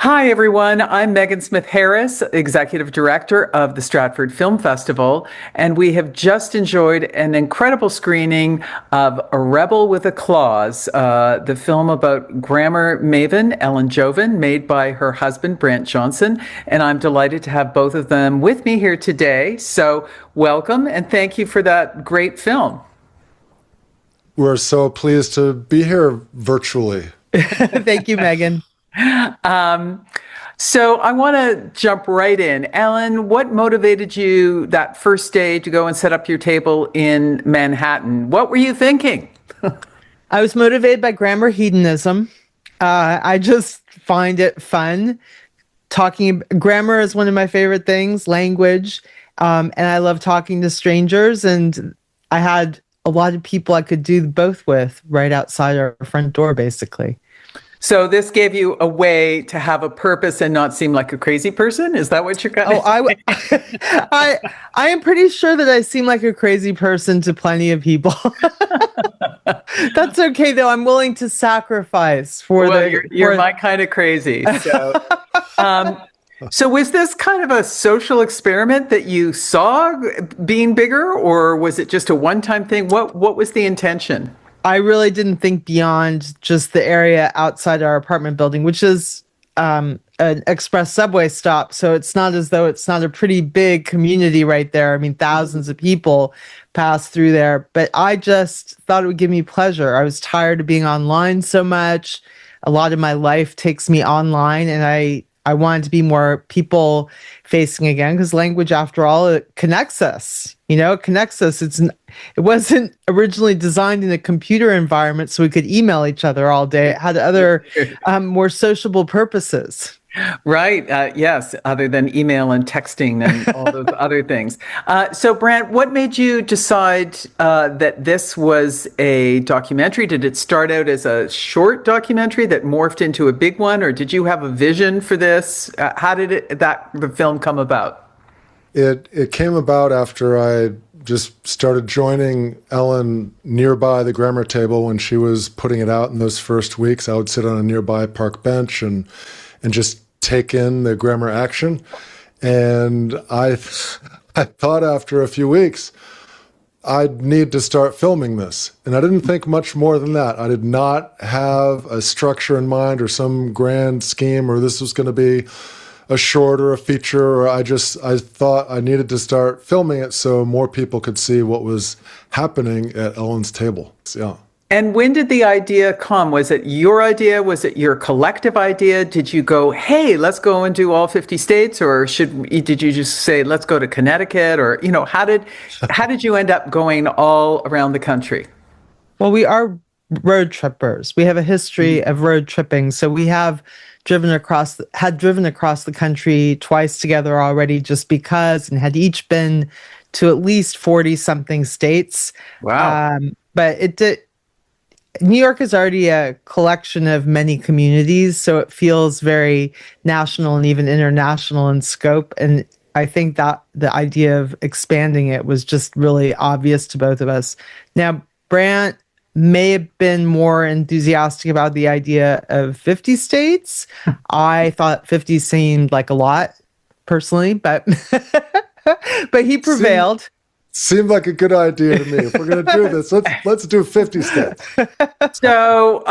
Hi, everyone. I'm Megan Smith Harris, Executive Director of the Stratford Film Festival, and we have just enjoyed an incredible screening of A Rebel with a Clause, the film about grammar maven Ellen Jovan, made by her husband, Brant Johnson. And I'm delighted to have both of them with me here today. So, welcome and thank you for that great film. We're so pleased to be here virtually. Thank you, Megan. So I want to jump right in. Ellen, what motivated you that first day to go and set up your table in Manhattan? What were you thinking? I was motivated by grammar hedonism. I just find it fun. Grammar is one of my favorite things, language. And I love talking to strangers. And I had a lot of people I could do both with right outside our front door, basically. So this gave you a way to have a purpose and not seem like a crazy person? Is that what you're kind Oh, of I am pretty sure that I seem like a crazy person to plenty of people. That's okay, though. I'm willing to sacrifice for you're my kind of crazy. So, so was this kind of a social experiment that you saw being bigger, or was it just a one-time thing? What was the intention? I really didn't think beyond just the area outside our apartment building, which is an express subway stop. So it's not as though it's not a pretty big community right there. I mean, thousands of people pass through there. But I just thought it would give me pleasure. I was tired of being online so much. A lot of my life takes me online, and I wanted to be more people facing again, because language, after all, it connects us. It connects us. It wasn't originally designed in a computer environment so we could email each other all day. It had other more sociable purposes. Right. Yes. Other than email and texting and all those other things. So, Brant, what made you decide that this was a documentary? Did it start out as a short documentary that morphed into a big one, or did you have a vision for this? How did the film come about? It came about after I just started joining Ellen nearby the grammar table when she was putting it out in those first weeks. I would sit on a nearby park bench and just take in the grammar action. And I thought after a few weeks, I'd need to start filming this. And I didn't think much more than that. I did not have a structure in mind or some grand scheme, or this was going to be a short or a feature, or I thought I needed to start filming it so more people could see what was happening at Ellen's table. Yeah. And when did the idea come? Was it your idea? Was it your collective idea? Did you go, hey, let's go and do all 50 states? Or did you just say, let's go to Connecticut? Or, how did you end up going all around the country? Well, we are road trippers. We have a history of road tripping. So we have driven across the country twice together already, just because, and had each been to at least 40 something states. Wow. But New York is already a collection of many communities, so it feels very national and even international in scope. And I think that the idea of expanding it was just really obvious to both of us. Now, Brant may have been more enthusiastic about the idea of 50 states. I thought 50 seemed like a lot, personally, but but he prevailed. Seemed like a good idea to me. If we're going to do this, let's do 50 states. So,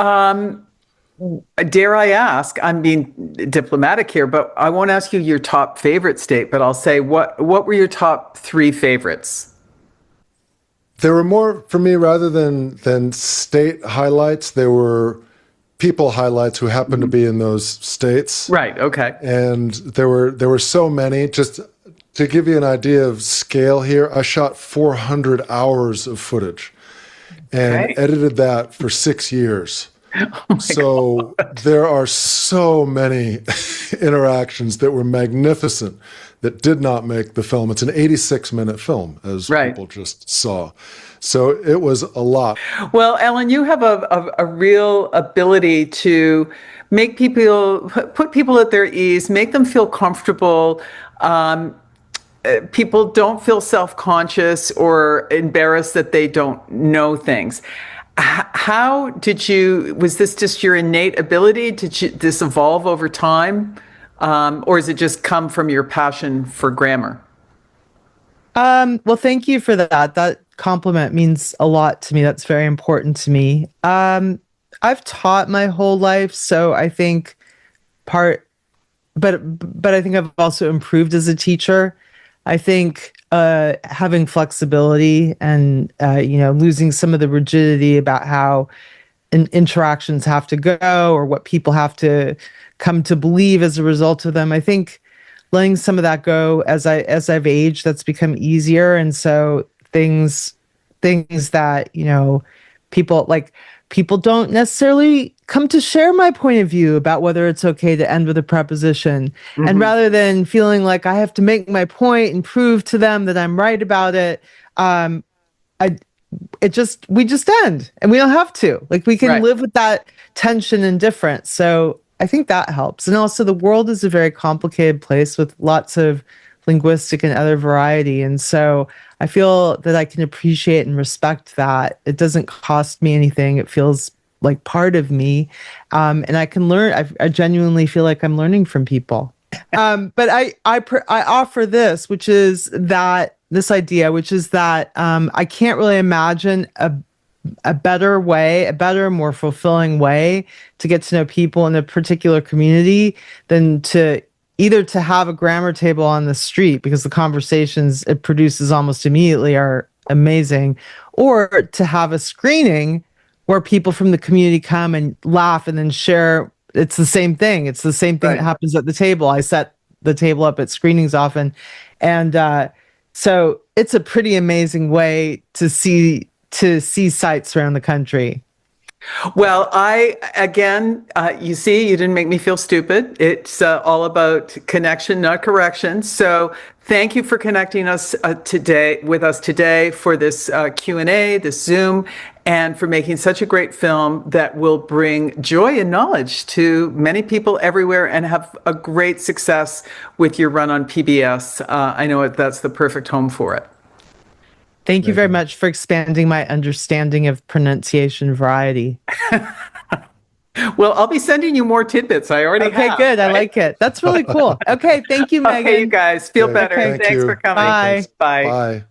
dare I ask, I'm being diplomatic here, but I won't ask you your top favorite state, but I'll say, what were your top three favorites? There were more, for me, rather than state highlights, there were people highlights who happened to be in those states. Right, okay. And there were so many. Just to give you an idea of scale here, I shot 400 hours of footage and edited that for 6 years. Oh So God. there are so many interactions that were magnificent that did not make the film. It's an 86-minute film, as people just saw. So it was a lot. Well, Ellen, you have a real ability to make put people at their ease, make them feel comfortable. People don't feel self-conscious or embarrassed that they don't know things. How did you, was this just your innate ability? This evolve over time? Or is it just come from your passion for grammar? Well, thank you for that. That compliment means a lot to me. That's very important to me. I've taught my whole life, so I think part, but I think I've also improved as a teacher. I think having flexibility and losing some of the rigidity about how interactions have to go or what people have to come to believe as a result of them. I think letting some of that go as I've aged, that's become easier. And so things that, people don't necessarily come to share my point of view about whether it's okay to end with a preposition. And rather than feeling like I have to make my point and prove to them that I'm right about it, I we just end and we don't have to. Like we can Right. live with that tension and difference. So I think that helps. And also the world is a very complicated place with lots of linguistic and other variety. And so I feel that I can appreciate and respect that. It doesn't cost me anything. It feels like part of me. And I can learn. I genuinely feel like I'm learning from people. But I offer this, which is that this idea, which is that I can't really imagine a better way, a better, more fulfilling way to get to know people in a particular community than to either to have a grammar table on the street because the conversations it produces almost immediately are amazing, or to have a screening where people from the community come and laugh and then share. It's the same thing. It's the same thing Right. that happens at the table. I set the table up at screenings often. And so it's a pretty amazing way to see sites around the country. Well, you see, you didn't make me feel stupid. It's all about connection, not correction. So thank you for connecting us with us today for this Q&A, this Zoom, and for making such a great film that will bring joy and knowledge to many people everywhere and have a great success with your run on PBS. I know that's the perfect home for it. Thank you very much for expanding my understanding of pronunciation variety. Well, I'll be sending you more tidbits. I already Okay, have. good. I Right? like it. That's really cool. Okay, thank you, Megan. Okay, you guys, feel Okay, better. thank Thanks you. for coming. Bye. Bye. Bye.